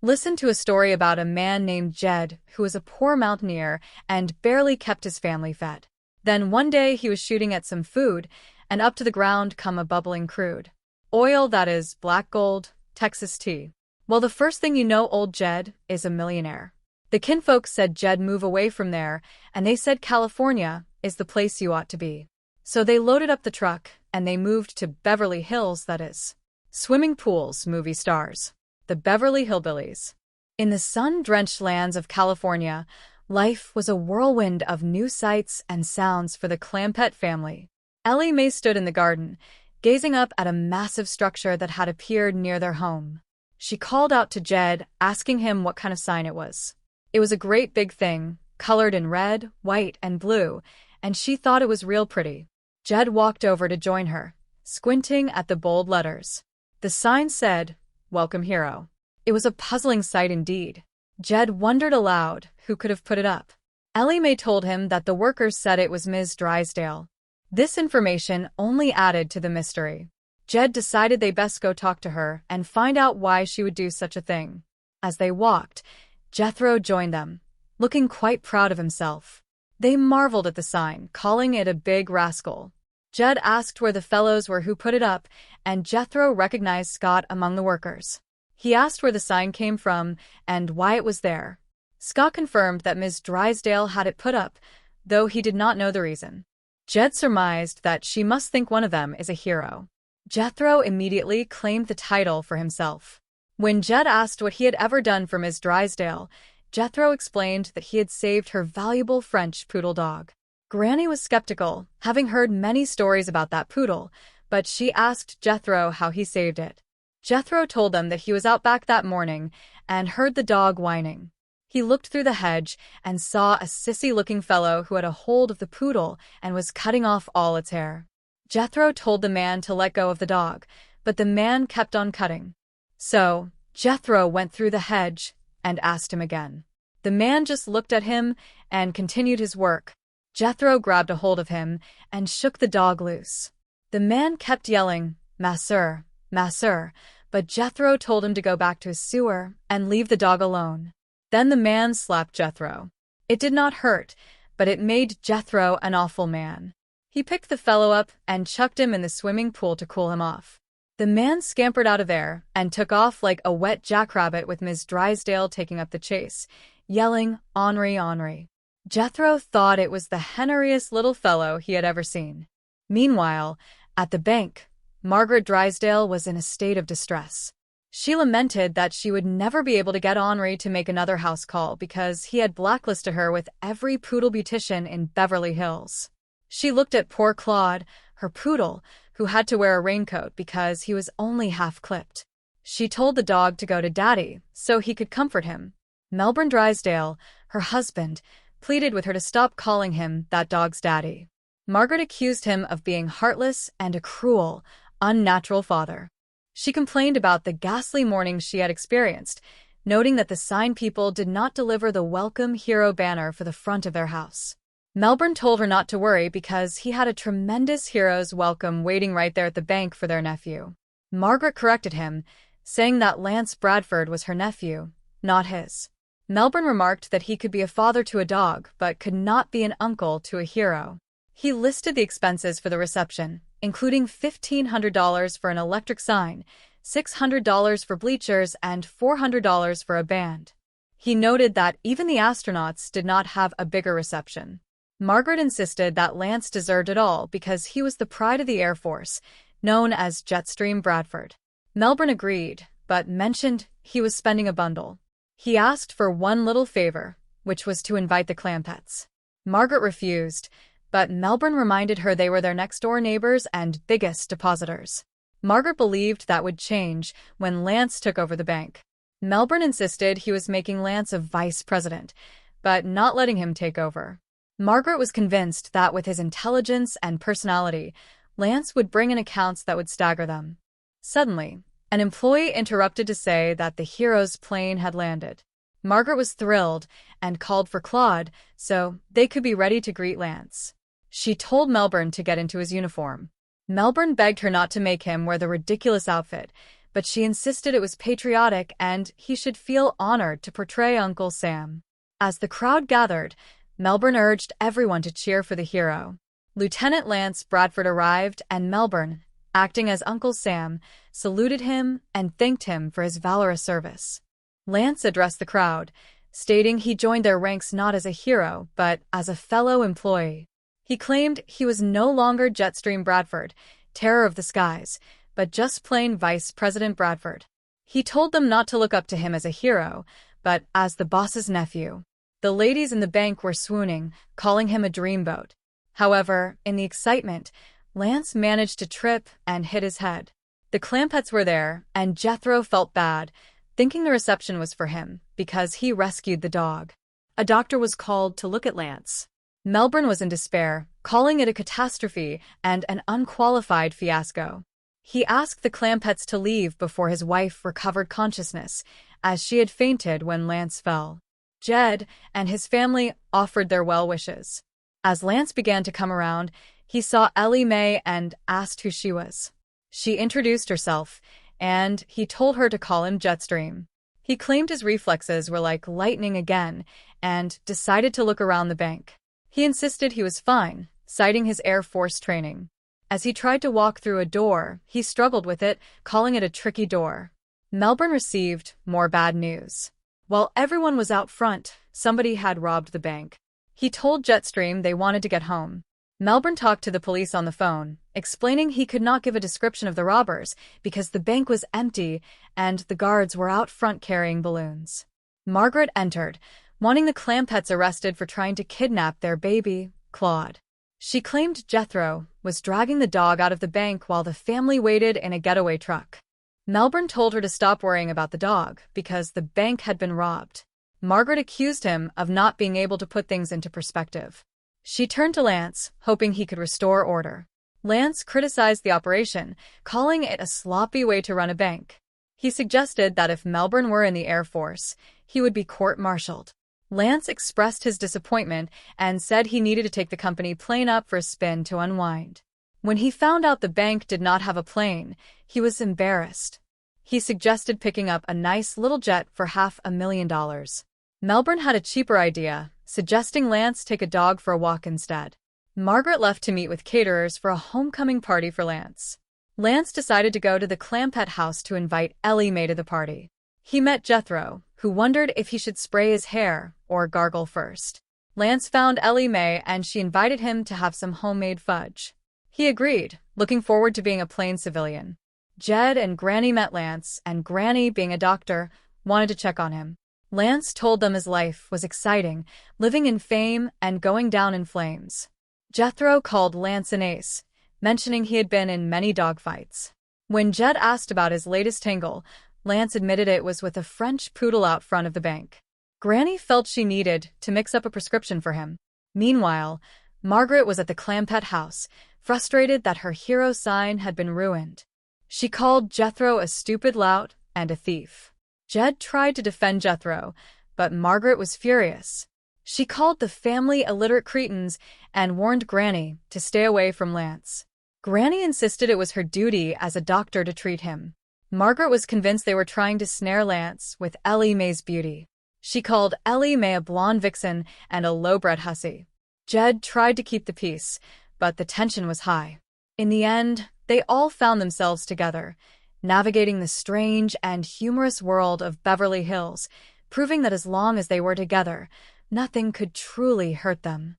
Listen to a story about a man named Jed who was a poor mountaineer and barely kept his family fed. Then one day he was shooting at some food, and up to the ground come a bubbling crude oil, that is black gold, Texas tea. Well, the first thing you know, old Jed is a millionaire. The kinfolk said Jed move away from there, and they said California is the place you ought to be. So they loaded up the truck, and they moved to Beverly Hills, that is. Swimming pools, movie stars. The Beverly Hillbillies. In the sun-drenched lands of California, life was a whirlwind of new sights and sounds for the Clampett family. Ellie Mae stood in the garden, gazing up at a massive structure that had appeared near their home. She called out to Jed, asking him what kind of sign it was. It was a great big thing, colored in red, white, and blue, and she thought it was real pretty. Jed walked over to join her, squinting at the bold letters. The sign said, "Welcome, Hero." It was a puzzling sight indeed. Jed wondered aloud who could have put it up. Ellie Mae told him that the workers said it was Ms. Drysdale. This information only added to the mystery. Jed decided they best go talk to her and find out why she would do such a thing. As they walked, Jethro joined them, looking quite proud of himself. They marveled at the sign, calling it a big rascal. Jed asked where the fellows were who put it up, and Jethro recognized Scott among the workers. He asked where the sign came from and why it was there. Scott confirmed that Ms. Drysdale had it put up, though he did not know the reason. Jed surmised that she must think one of them is a hero. Jethro immediately claimed the title for himself. When Jed asked what he had ever done for Ms. Drysdale, Jethro explained that he had saved her valuable French poodle dog. Granny was skeptical, having heard many stories about that poodle, but she asked Jethro how he saved it. Jethro told them that he was out back that morning and heard the dog whining. He looked through the hedge and saw a sissy-looking fellow who had a hold of the poodle and was cutting off all its hair. Jethro told the man to let go of the dog, but the man kept on cutting. So, Jethro went through the hedge and asked him again. The man just looked at him and continued his work. Jethro grabbed a hold of him and shook the dog loose. The man kept yelling, "Masseur, Masseur," but Jethro told him to go back to his sewer and leave the dog alone. Then the man slapped Jethro. It did not hurt, but it made Jethro an awful man. He picked the fellow up and chucked him in the swimming pool to cool him off. The man scampered out of there and took off like a wet jackrabbit, with Ms. Drysdale taking up the chase, yelling, "Henri, Henri." Jethro thought it was the henneriest little fellow he had ever seen. Meanwhile, at the bank, Margaret Drysdale was in a state of distress. She lamented that she would never be able to get Henri to make another house call because he had blacklisted her with every poodle beautician in Beverly Hills. She looked at poor Claude, her poodle, who had to wear a raincoat because he was only half clipped. She told the dog to go to Daddy so he could comfort him. Melbourne Drysdale, her husband, pleaded with her to stop calling him that dog's daddy. Margaret accused him of being heartless and a cruel, unnatural father. She complained about the ghastly mornings she had experienced, noting that the sign people did not deliver the Welcome Hero banner for the front of their house. Melbourne told her not to worry because he had a tremendous hero's welcome waiting right there at the bank for their nephew. Margaret corrected him, saying that Lance Bradford was her nephew, not his. Melbourne remarked that he could be a father to a dog but could not be an uncle to a hero. He listed the expenses for the reception, including $1,500 for an electric sign, $600 for bleachers, and $400 for a band. He noted that even the astronauts did not have a bigger reception. Margaret insisted that Lance deserved it all because he was the pride of the Air Force, known as Jetstream Bradford. Melbourne agreed, but mentioned he was spending a bundle. He asked for one little favor, which was to invite the Clampetts. Margaret refused, but Melbourne reminded her they were their next-door neighbors and biggest depositors. Margaret believed that would change when Lance took over the bank. Melbourne insisted he was making Lance a vice president, but not letting him take over. Margaret was convinced that with his intelligence and personality, Lance would bring in accounts that would stagger them. Suddenly, an employee interrupted to say that the hero's plane had landed. Margaret was thrilled and called for Claude so they could be ready to greet Lance. She told Melbourne to get into his uniform. Melbourne begged her not to make him wear the ridiculous outfit, but she insisted it was patriotic and he should feel honored to portray Uncle Sam. As the crowd gathered, Melbourne urged everyone to cheer for the hero. Lieutenant Lance Bradford arrived, and Melbourne, acting as Uncle Sam, saluted him and thanked him for his valorous service. Lance addressed the crowd, stating he joined their ranks not as a hero, but as a fellow employee. He claimed he was no longer Jetstream Bradford, terror of the skies, but just plain Vice President Bradford. He told them not to look up to him as a hero, but as the boss's nephew. The ladies in the bank were swooning, calling him a dreamboat. However, in the excitement, Lance managed to trip and hit his head. The Clampetts were there, and Jethro felt bad, thinking the reception was for him, because he rescued the dog. A doctor was called to look at Lance. Melbourne was in despair, calling it a catastrophe and an unqualified fiasco. He asked the Clampetts to leave before his wife recovered consciousness, as she had fainted when Lance fell. Jed and his family offered their well wishes. As Lance began to come around, he saw Ellie Mae and asked who she was. She introduced herself, and he told her to call him Jetstream. He claimed his reflexes were like lightning again, and decided to look around the bank. He insisted he was fine, citing his Air Force training. As he tried to walk through a door, he struggled with it, calling it a tricky door. Melbourne received more bad news. While everyone was out front, somebody had robbed the bank. He told Jetstream they wanted to get home. Melbourne talked to the police on the phone, explaining he could not give a description of the robbers because the bank was empty and the guards were out front carrying balloons. Margaret entered, wanting the Clampetts arrested for trying to kidnap their baby, Claude. She claimed Jethro was dragging the dog out of the bank while the family waited in a getaway truck. Melbourne told her to stop worrying about the dog because the bank had been robbed. Margaret accused him of not being able to put things into perspective. She turned to Lance, hoping he could restore order. Lance criticized the operation, calling it a sloppy way to run a bank. He suggested that if Melbourne were in the Air Force, he would be court-martialed. Lance expressed his disappointment and said he needed to take the company plane up for a spin to unwind. When he found out the bank did not have a plane, he was embarrassed. He suggested picking up a nice little jet for $500,000. Melbourne had a cheaper idea, suggesting Lance take a dog for a walk instead. Margaret left to meet with caterers for a homecoming party for Lance. Lance decided to go to the Clampett house to invite Ellie Mae to the party. He met Jethro, who wondered if he should spray his hair or gargle first. Lance found Ellie Mae and she invited him to have some homemade fudge. He agreed, looking forward to being a plain civilian. Jed and Granny met Lance, and Granny, being a doctor, wanted to check on him. Lance told them his life was exciting, living in fame and going down in flames. Jethro called Lance an ace, mentioning he had been in many dogfights. When Jed asked about his latest tangle, Lance admitted it was with a French poodle out front of the bank. Granny felt she needed to mix up a prescription for him. Meanwhile, Margaret was at the Clampett house, frustrated that her hero sign had been ruined. She called Jethro a stupid lout and a thief. Jed tried to defend Jethro, but Margaret was furious. She called the family illiterate cretins and warned Granny to stay away from Lance. Granny insisted it was her duty as a doctor to treat him. Margaret was convinced they were trying to snare Lance with Ellie Mae's beauty. She called Ellie Mae a blonde vixen and a low-bred hussy. Jed tried to keep the peace, but the tension was high. In the end, they all found themselves together, navigating the strange and humorous world of Beverly Hills, proving that as long as they were together, nothing could truly hurt them.